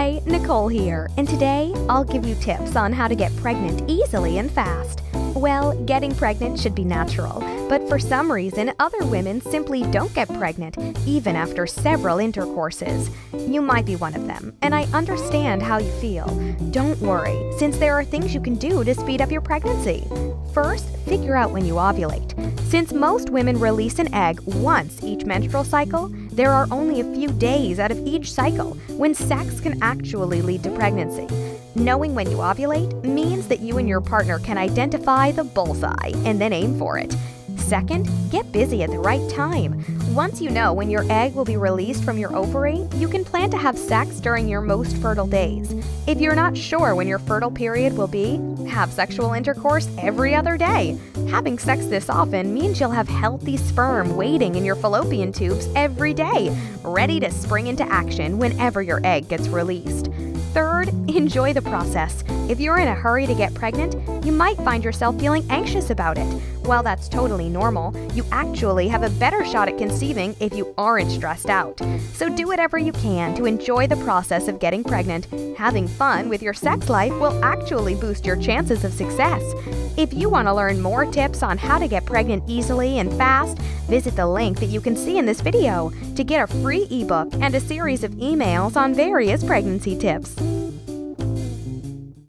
Hi, Nicole here, and today I'll give you tips on how to get pregnant easily and fast. Well, getting pregnant should be natural, but for some reason, other women simply don't get pregnant, even after several intercourses. You might be one of them, and I understand how you feel. Don't worry, since there are things you can do to speed up your pregnancy. First, figure out when you ovulate. Since most women release an egg once each menstrual cycle, there are only a few days out of each cycle when sex can actually lead to pregnancy. Knowing when you ovulate means that you and your partner can identify the bullseye and then aim for it. Second, get busy at the right time. Once you know when your egg will be released from your ovary, you can plan to have sex during your most fertile days. If you're not sure when your fertile period will be, have sexual intercourse every other day. Having sex this often means you'll have healthy sperm waiting in your fallopian tubes every day, ready to spring into action whenever your egg gets released. Third, enjoy the process. If you're in a hurry to get pregnant, you might find yourself feeling anxious about it. While that's totally normal, you actually have a better shot at conceiving if you aren't stressed out. So do whatever you can to enjoy the process of getting pregnant. Having fun with your sex life will actually boost your chances of success. If you want to learn more tips on how to get pregnant easily and fast, visit the link that you can see in this video to get a free ebook and a series of emails on various pregnancy tips.